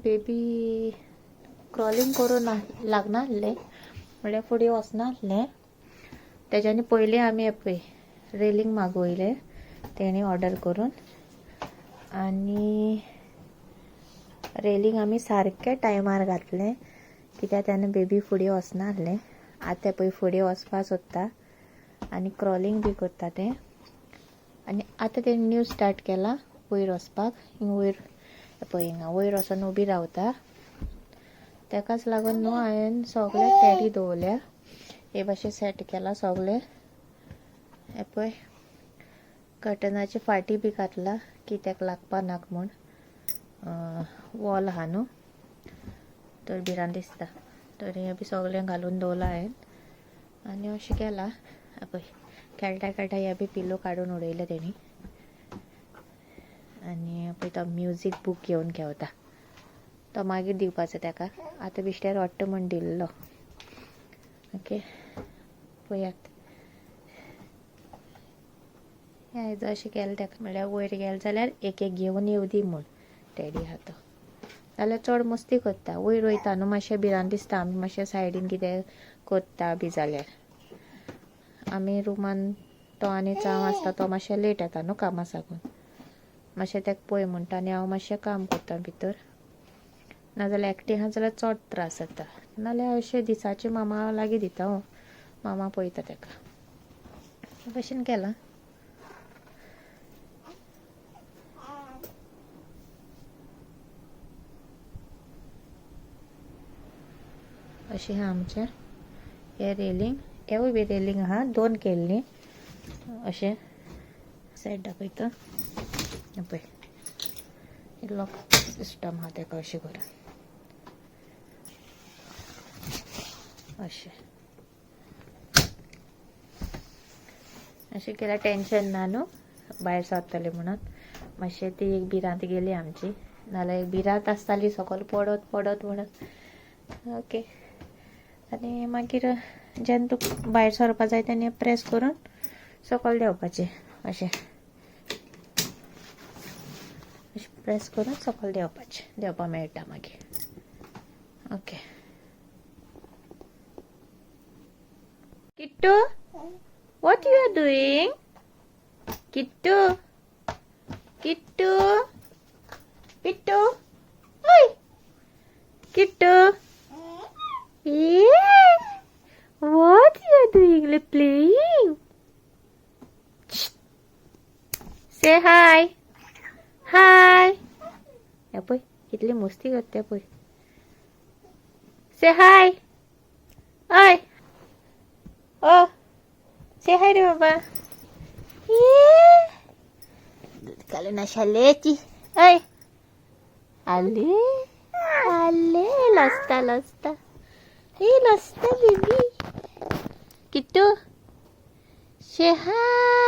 Baby crawling करून लागना आसलें म्हळ्यार फुडें वचना आसलें. तेच्यानी पयलीं आमी पळय रेलींग मागवयलें तेणी ऑर्डर करून आनी रेलींग आमी सारकें टायमार घातलें कित्याक तेन्ना बेबी फुडें वचना आसलें. आतां पळय फुडें वचपा सोदता आनी क्रॉलिंग बी करता तें. आनी आतां तेणी न्यू स्टार्ट केला वयर वचपाक. हिंग वयर पळय हिंगा वयर वचोन उबी रावता. तेकाच लागून न्हू हांवें सगळे टॅडी दवरल्या हे भाशेन सेट केला सगळे. हे पळय कर्टनाची फाटी बी घातला की तेका लागपा नाका म्हूण. वॉल आहा न्हू तर भिरांत दिसता तर हे बी सगळें घालून दवरला हांवें आनी अशें केला. पळय खेळटा खेळटा हे बी पिलो काडून उडयले तेणी. आनी पळय तो म्युजीक बूक घेवन खेळटा तो मागीर दिवपाचो तेका. आतां बिश्टें रडटा म्हूण दिल्लो. ओके पळयात आयज अशें केलें तेका म्हळ्यार वयर गेले जाल्यार एक एक घेवन येवं दी म्हूण. टॅडी आहा तो जाल्यार चड मस्ती करता. वयर वयता न्हू मातशें भिरांत दिसता आमी मातशें सायडीन कितें करता बी जाल्यार. आमी रुमान तो आनी चाव आसता तो मातशें लेट येता न्हू कामा साकून. मातशें तेका पळय म्हणटा आनी हांव मातशें काम करता भितर. नाजाल्यार एकटें आहा जाल्यार चड त्रास जाता. नाल्यार अशें दिसाचें मामा लागीं दिता मामा पळयता तेका. हे भाशेन केलां. अशें आहा आमचें हे रेलींग. हेवूय बी रेलींग आहा 2 केल्लीं अशें सेट दाखयता. पळय लॉक सिस्टम आहा तेका अशें करून अशें केल्यार टेंशन ना न्हू भायर सरतलें म्हणून. मातशें ती एक भिरांत गेली आमची नाल्यार एक भिरांत आसताली सकयल पडत पडत म्हणून. ओके आनी मागीर जेन्ना तुका भायर सरपा जाय तेन्ना प्रेस करून सकयल देंवपाचें अशें प्रेस करून सकयल देंवपा मेळटा मागीर. Okay Kittu what you are doing? Kittu Kittu Kittu Oi Kittu yeah what you are doing? Like playing. Say hi. Hi. या पळय कितली मस्ती करता पळय. Say hi. Oi oh say hi रे बाबा. Kalau nasyaleti. Oi. Ale. Ale lasta. Lasta baby. Gitu. Say hi.